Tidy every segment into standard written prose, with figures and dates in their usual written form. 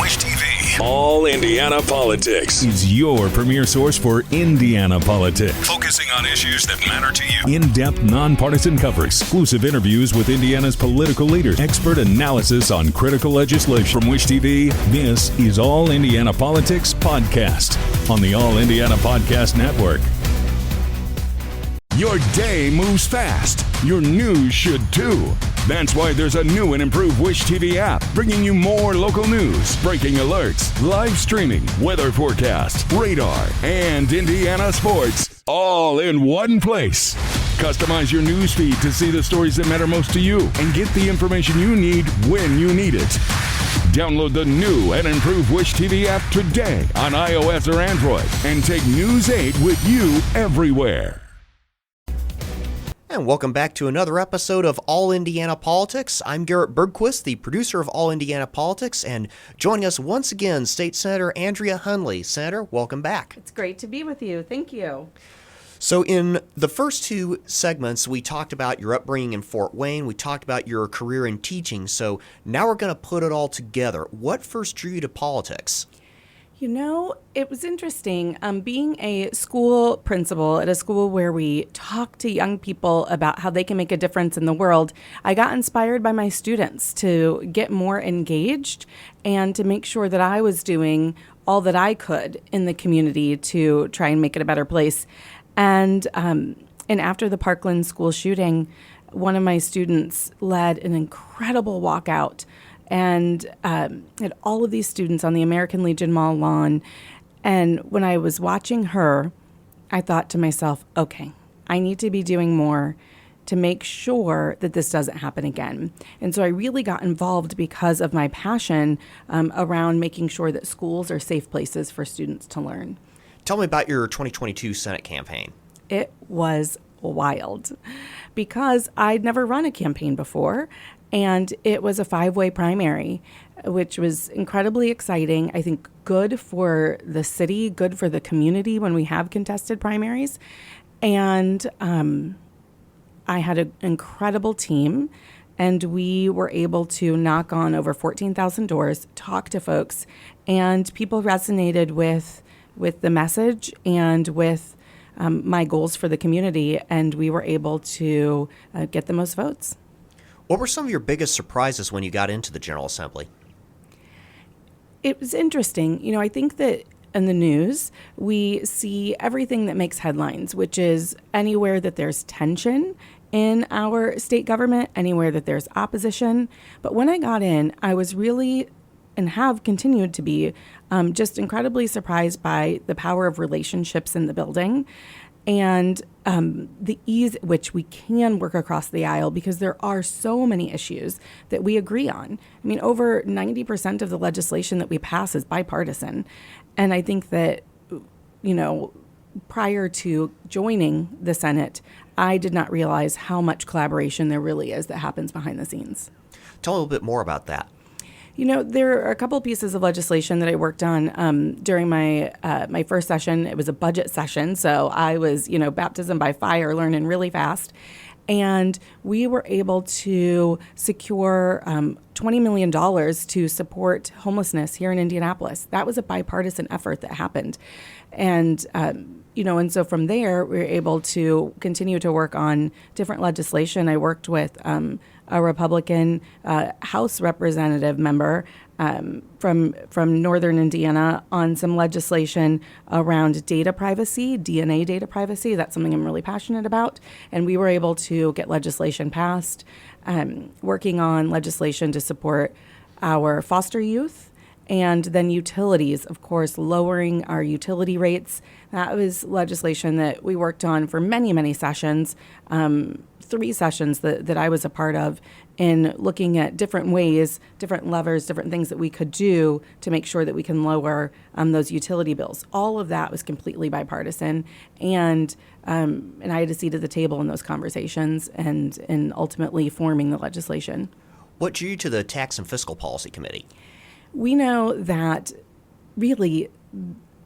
Wish TV. All Indiana Politics is your premier source for Indiana politics. Focusing on issues that matter to you. In-depth, nonpartisan coverage, exclusive interviews with Indiana's political leaders, expert analysis on critical legislation. From Wish TV, this is All Indiana Politics Podcast on the All Indiana Podcast Network. Your day moves fast. Your news should too. That's why there's a new and improved Wish TV app, bringing you more local news, breaking alerts, live streaming, weather forecasts, radar, and Indiana sports, all in one place. Customize your news feed to see the stories that matter most to you and get the information you need when you need it. Download the new and improved Wish TV app today on iOS or Android and take News 8 with you everywhere. And welcome back to another episode of All Indiana Politics. I'm Garrett Bergquist, the producer of All Indiana Politics, and joining us once again, State Senator Andrea Hunley. Senator, welcome back. It's great to be with you. Thank you. So in the first two segments, we talked about your upbringing in Fort Wayne. We talked about your career in teaching. So now we're going to put it all together. What first drew you to politics? You know, it was interesting. Being a school principal at a school where we talk to young people about how they can make a difference in the world, I got inspired by my students to get more engaged and to make sure that I was doing all that I could in the community to try and make it a better place. And after the Parkland school shooting, one of my students led an incredible walkout and had all of these students on the American Legion Mall lawn. And when I was watching her, I thought to myself, okay, I need to be doing more to make sure that this doesn't happen again. And so I really got involved because of my passion around making sure that schools are safe places for students to learn. Tell me about your 2022 Senate campaign. It was wild because I'd never run a campaign before. And it was a 5-way primary, which was incredibly exciting. I think good for the city, good for the community when we have contested primaries. And I had an incredible team, and we were able to knock on over 14,000 doors, talk to folks, and people resonated with the message and with my goals for the community, and we were able to get the most votes. What were some of your biggest surprises when you got into the General Assembly? It was interesting. You know, I think that in the news, we see everything that makes headlines, which is anywhere that there's tension in our state government, anywhere that there's opposition. But when I got in, I was really, and have continued to be, just incredibly surprised by the power of relationships in the building. And the ease at which we can work across the aisle, because there are so many issues that we agree on. I mean, over 90% of the legislation that we pass is bipartisan. And I think that, you know, prior to joining the Senate, I did not realize how much collaboration there really is that happens behind the scenes. Tell a little bit more about that. You know, there are a couple pieces of legislation that I worked on during my first session. It was a budget session, so I was, you know, baptism by fire, learning really fast. And we were able to secure $20 million to support homelessness here in Indianapolis. That was a bipartisan effort that happened. And, you know, and so from there, we were able to continue to work on different legislation. I worked with a Republican House representative member from Northern Indiana on some legislation around data privacy, DNA data privacy. That's something I'm really passionate about. And we were able to get legislation passed, working on legislation to support our foster youth. And then utilities, of course, lowering our utility rates. That was legislation that we worked on for many, many sessions, 3 sessions that I was a part of, in looking at different ways, different levers, different things that we could do to make sure that we can lower those utility bills. All of that was completely bipartisan, and I had a seat at the table in those conversations and ultimately forming the legislation. What drew you to the Tax and Fiscal Policy Committee? We know that really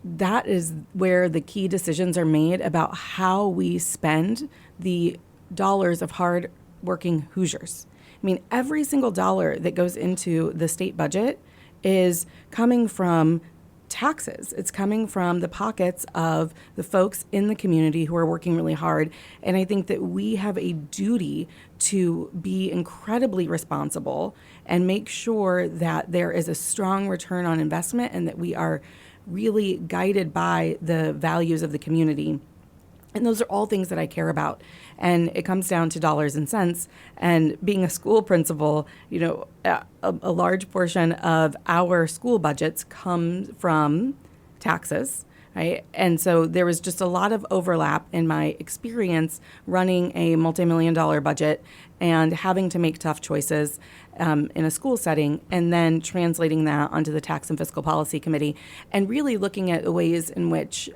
that is where the key decisions are made about how we spend the dollars of hard-working Hoosiers. I mean, every single dollar that goes into the state budget is coming from taxes. It's coming from the pockets of the folks in the community who are working really hard. And I think that we have a duty to be incredibly responsible and make sure that there is a strong return on investment and that we are really guided by the values of the community. And those are all things that I care about. And it comes down to dollars and cents. And being a school principal, a large portion of our school budgets come from taxes, right? And so there was just a lot of overlap in my experience running a multi-million-dollar budget and having to make tough choices in a school setting, and then translating that onto the Tax and Fiscal Policy Committee, and really looking at the ways in which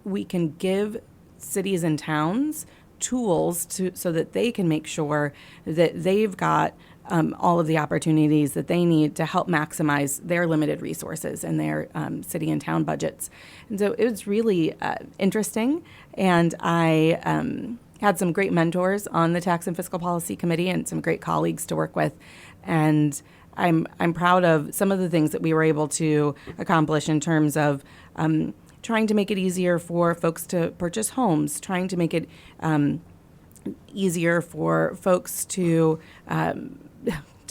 we can give cities and towns tools so that they can make sure that they've got all of the opportunities that they need to help maximize their limited resources and their city and town budgets. And so it was really interesting, and I had some great mentors on the Tax and Fiscal Policy Committee and some great colleagues to work with. And I'm proud of some of the things that we were able to accomplish in terms of trying to make it easier for folks to purchase homes, trying to make it easier for folks to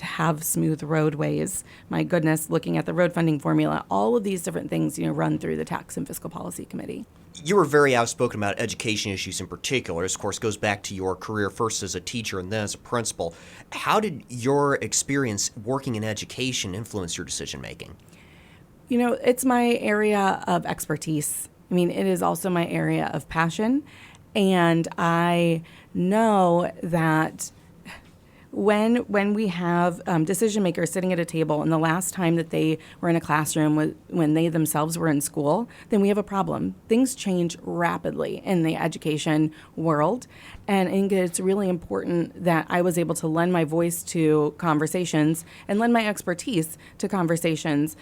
have smooth roadways. My goodness, looking at the road funding formula, all of these different things, run through the Tax and Fiscal Policy Committee. You were very outspoken about education issues in particular. This, of course, goes back to your career first as a teacher and then as a principal. How did your experience working in education influence your decision making? It's my area of expertise. It is also my area of passion. And I know that when we have decision makers sitting at a table, and the last time that they were in a classroom when they themselves were in school, then we have a problem. Things change rapidly in the education world, and I think it's really important that I was able to lend my voice to conversations and lend my expertise to conversations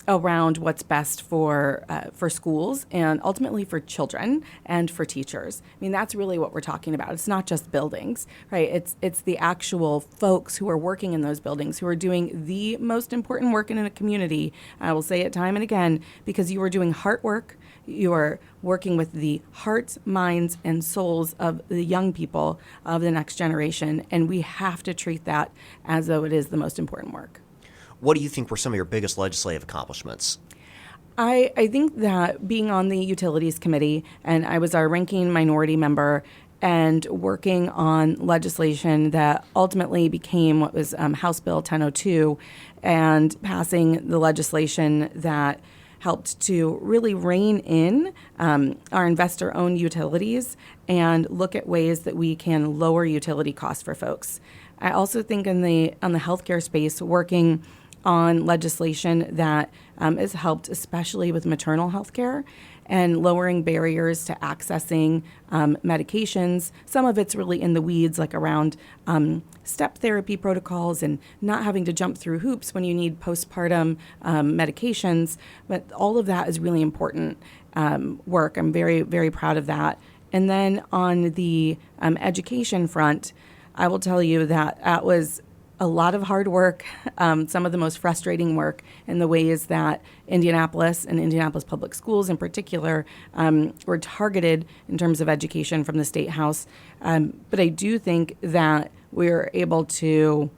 around what's best for schools and ultimately for children and for teachers. That's really what we're talking about. It's not just buildings, right? It's the actual folks who are working in those buildings, who are doing the most important work in a community. I will say it time and again, because you are doing heart work. You are working with the hearts, minds, and souls of the young people of the next generation, and we have to treat that as though it is the most important work. What do you think were some of your biggest legislative accomplishments? I think that being on the Utilities Committee, and I was our ranking minority member, and working on legislation that ultimately became what was House Bill 1002, and passing the legislation that helped to really rein in our investor-owned utilities and look at ways that we can lower utility costs for folks. I also think on the healthcare space, working on legislation that has helped, especially with maternal health care and lowering barriers to accessing medications. Some of it's really in the weeds, like around step therapy protocols and not having to jump through hoops when you need postpartum medications. But all of that is really important work. I'm very, very proud of that. And then on the education front, I will tell you that was a lot of hard work, some of the most frustrating work in the ways that Indianapolis and Indianapolis Public Schools in particular were targeted in terms of education from the State House. But I do think that we're able to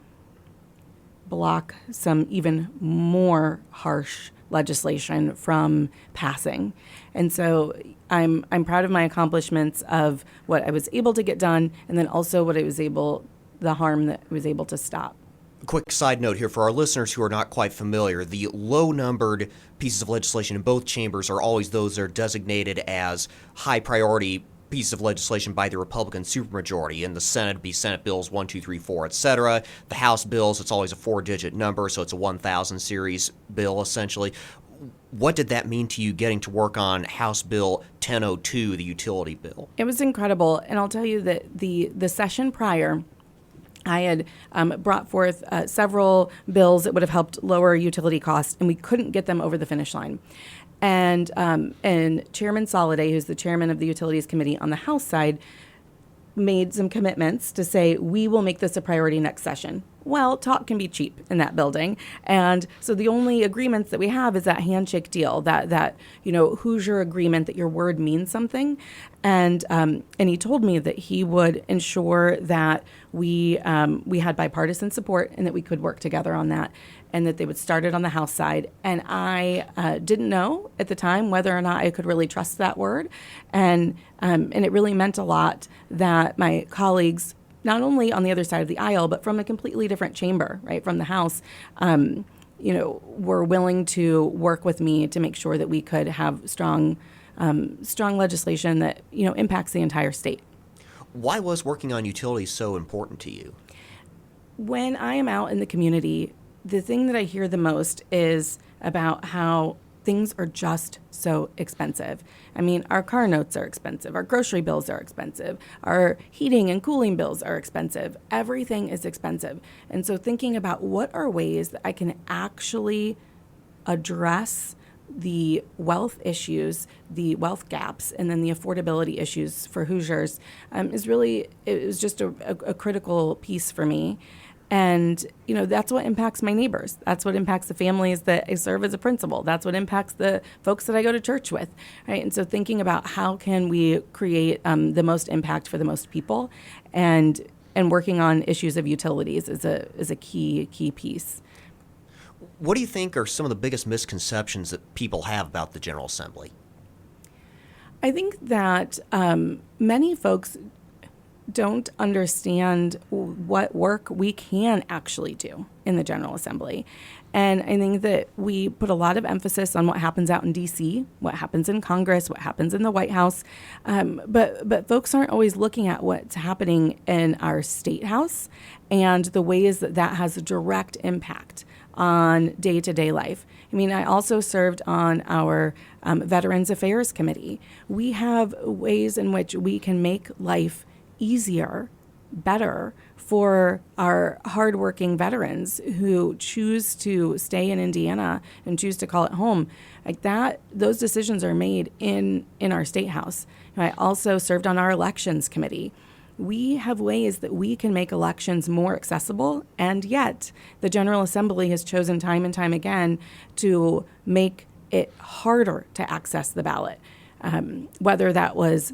block some even more harsh legislation from passing. And so I'm proud of my accomplishments of what I was able to get done, and then also the harm that I was able to stop. A quick side note here for our listeners who are not quite familiar. The low-numbered pieces of legislation in both chambers are always those that are designated as high-priority pieces of legislation by the Republican supermajority. In the Senate, it'd be Senate bills 1, 2, 3, 4, etc. The House bills, it's always a 4-digit number, so it's a 1,000 series bill, essentially. What did that mean to you getting to work on House Bill 1002, the utility bill? It was incredible, and I'll tell you that the session prior, I had brought forth several bills that would have helped lower utility costs, and we couldn't get them over the finish line. And Chairman Soliday, who's the chairman of the Utilities Committee on the House side, made some commitments to say, we will make this a priority next session. Well, talk can be cheap in that building. And so the only agreements that we have is that handshake deal, that Hoosier agreement that your word means something. And he told me that he would ensure that we had bipartisan support and that we could work together on that, and that they would start it on the House side. And I didn't know at the time whether or not I could really trust that word. And it really meant a lot that my colleagues, not only on the other side of the aisle, but from a completely different chamber, right, from the House, were willing to work with me to make sure that we could have strong legislation that, impacts the entire state. Why was working on utilities so important to you? When I am out in the community, the thing that I hear the most is about how things are just so expensive. I mean, our car notes are expensive, our grocery bills are expensive, our heating and cooling bills are expensive. Everything is expensive. And so thinking about what are ways that I can actually address the wealth issues, the wealth gaps, and then the affordability issues for Hoosiers it was just a critical piece for me. And, that's what impacts my neighbors. That's what impacts the families that I serve as a principal. That's what impacts the folks that I go to church with, right? And so thinking about how can we create the most impact for the most people, and working on issues of utilities is a key piece. What do you think are some of the biggest misconceptions that people have about the General Assembly? I think that many folks don't understand what work we can actually do in the General Assembly. And I think that we put a lot of emphasis on what happens out in D.C., what happens in Congress, what happens in the White House. But folks aren't always looking at what's happening in our state house and the ways that has a direct impact on day-to-day life. I mean, I also served on our Veterans Affairs Committee. We have ways in which we can make life easier, better for our hardworking veterans who choose to stay in Indiana and choose to call it home. Like that, those decisions are made in our state house. I also served on our elections committee. We have ways that we can make elections more accessible, and yet the General Assembly has chosen time and time again to make it harder to access the ballot. Whether that was,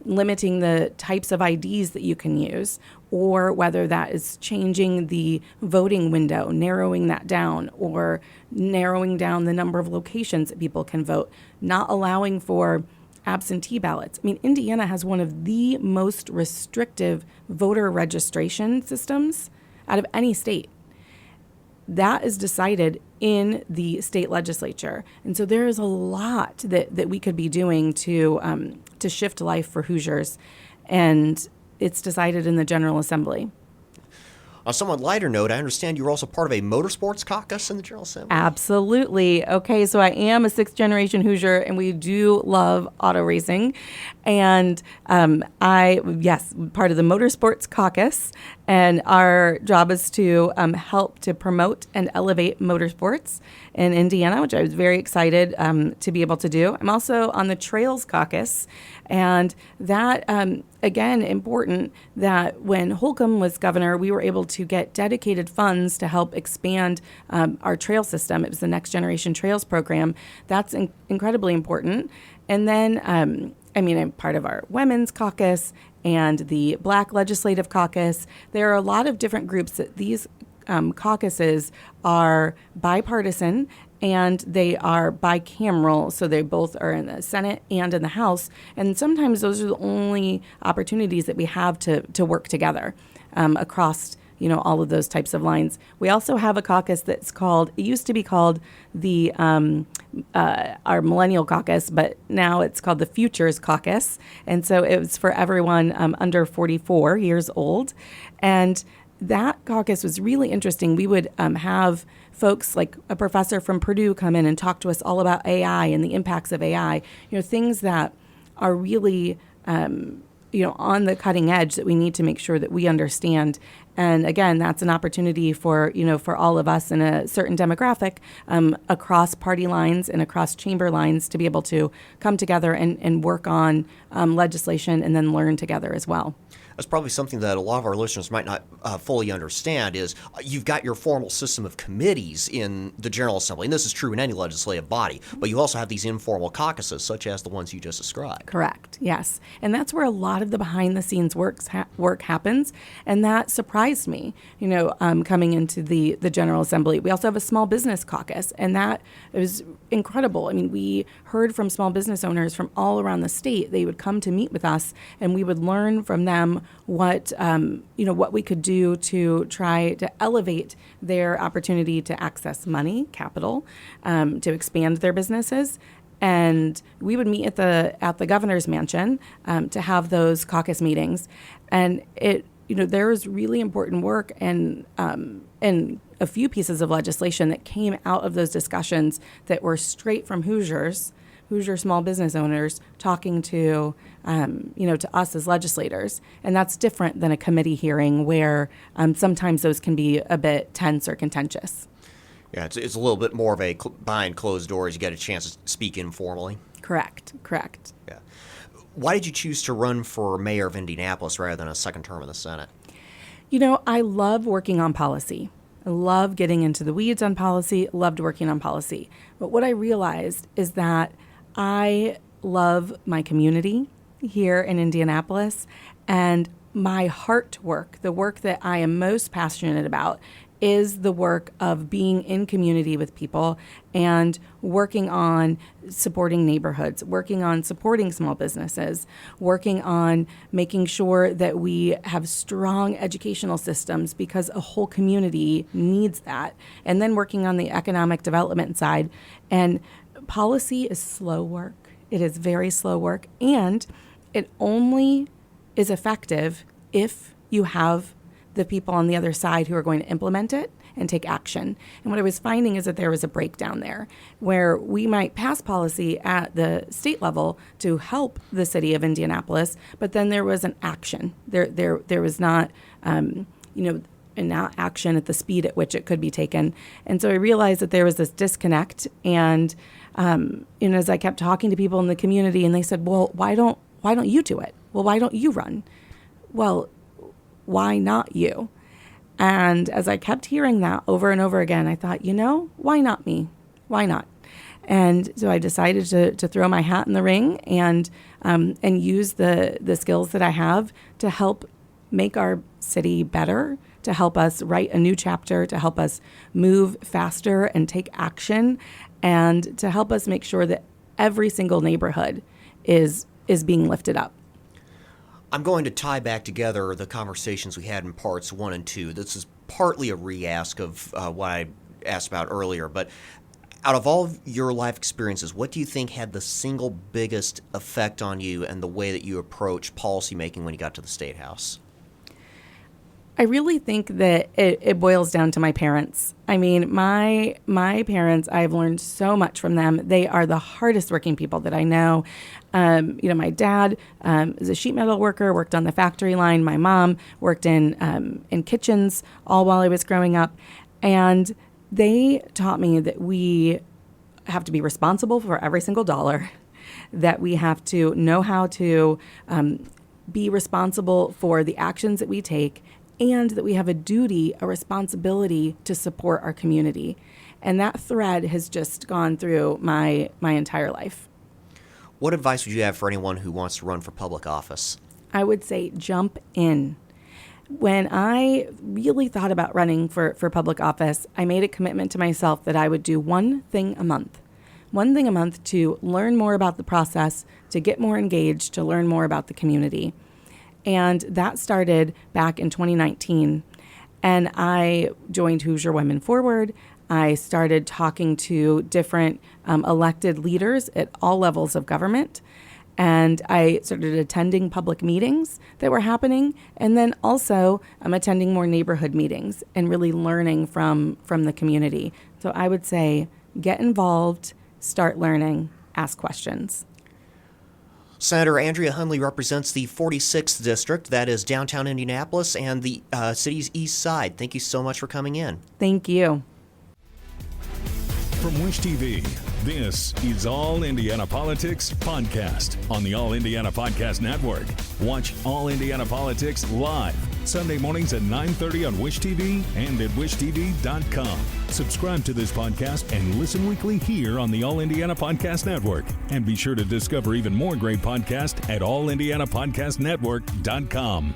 limiting the types of IDs that you can use, or whether that is changing the voting window, narrowing that down, or narrowing down the number of locations that people can vote, not allowing for absentee ballots. I mean, Indiana has one of the most restrictive voter registration systems out of any state. That is decided in the state legislature. And so there is a lot that we could be doing to shift life for Hoosiers, and it's decided in the General Assembly. On a somewhat lighter note, I understand you were also part of a motorsports caucus in the General Assembly. Absolutely. Okay, so I am a sixth-generation Hoosier, and we do love auto racing. And part of the motorsports caucus, and our job is to help to promote and elevate motorsports in Indiana, which I was very excited to be able to do. I'm also on the Trails Caucus, and that, again, important that when Holcomb was governor, we were able to get dedicated funds to help expand our trail system. It was the Next Generation Trails program. That's incredibly important. And then, I'm part of our Women's Caucus and the Black Legislative Caucus. There are a lot of different groups that these caucuses are bipartisan and they are bicameral, so they both are in the Senate and in the House. And sometimes those are the only opportunities that we have to work together across all of those types of lines. We also have a caucus that's it used to be called the our Millennial Caucus, but now it's called the Futures Caucus. And so it was for everyone under 44 years old. And that caucus was really interesting. We would have folks like a professor from Purdue come in and talk to us all about AI and the impacts of AI, things that are really, on the cutting edge that we need to make sure that we understand. And again, that's an opportunity for all of us in a certain demographic across party lines and across chamber lines to be able to come together and work on legislation and then learn together as well. That's probably something that a lot of our listeners might not fully understand is you've got your formal system of committees in the General Assembly, and this is true in any legislative body, but you also have these informal caucuses, such as the ones you just described. Correct, yes. And that's where a lot of the behind-the-scenes work happens, and that surprised me, coming into the General Assembly. We also have a small business caucus, and that was incredible. I mean, we heard from small business owners from all around the state. They would come to meet with us, and we would learn from them what we could do to try to elevate their opportunity to access money, capital, to expand their businesses. And we would meet at the governor's mansion to have those caucus meetings. And there was really important work and a few pieces of legislation that came out of those discussions that were straight from Hoosier small business owners talking to us as legislators. And that's different than a committee hearing where sometimes those can be a bit tense or contentious. Yeah, it's a little bit more of a behind closed doors. You get a chance to speak informally. Correct. Yeah. Why did you choose to run for mayor of Indianapolis rather than a second term in the Senate? I love working on policy. I love getting into the weeds on policy, loved working on policy. But what I realized is that I love my community here in Indianapolis, and my heart work, the work that I am most passionate about, is the work of being in community with people and working on supporting neighborhoods, working on supporting small businesses, working on making sure that we have strong educational systems because a whole community needs that, and then working on the economic development side. And policy is slow work. It is very slow work, and it only is effective if you have the people on the other side who are going to implement it and take action. And what I was finding is that there was a breakdown there where we might pass policy at the state level to help the city of Indianapolis, but then there was an action. There was not, action at the speed at which it could be taken. And so I realized that there was this disconnect. And as I kept talking to people in the community, and they said, "Well, why don't you do it? Well, why don't you run?" Well, why not you? And as I kept hearing that over and over again, I thought, why not me? Why not? And so I decided to throw my hat in the ring and use the skills that I have to help make our city better, to help us write a new chapter, to help us move faster and take action, and to help us make sure that every single neighborhood is being lifted up. I'm going to tie back together the conversations we had in parts 1 and 2. This is partly a re-ask of what I asked about earlier, but out of all of your life experiences, what do you think had the single biggest effect on you and the way that you approach policymaking when you got to the State House? I really think that it boils down to my parents. I mean, my parents, I've learned so much from them. They are the hardest working people that I know. My dad is a sheet metal worker, worked on the factory line. My mom worked in kitchens all while I was growing up. And they taught me that we have to be responsible for every single dollar, that we have to know how to be responsible for the actions that we take, and that we have a duty, a responsibility to support our community. And that thread has just gone through my entire life. What advice would you have for anyone who wants to run for public office? I would say jump in. When I really thought about running for public office, I made a commitment to myself that I would do one thing a month to learn more about the process, to get more engaged, to learn more about the community. And that started back in 2019. And I joined Hoosier Women Forward. I started talking to different elected leaders at all levels of government. And I started attending public meetings that were happening. And then also I'm attending more neighborhood meetings and really learning from the community. So I would say get involved, start learning, ask questions. Senator Andrea Hunley represents the 46th District, that is downtown Indianapolis, and the city's east side. Thank you so much for coming in. Thank you. From Wish TV, This is All Indiana Politics Podcast on the All Indiana Podcast Network. Watch All Indiana Politics live Sunday mornings at 9:30 on Wish TV and at wishtv.com. Subscribe to this podcast and listen weekly here on the All Indiana Podcast Network. And be sure to discover even more great podcasts at allindianapodcastnetwork.com.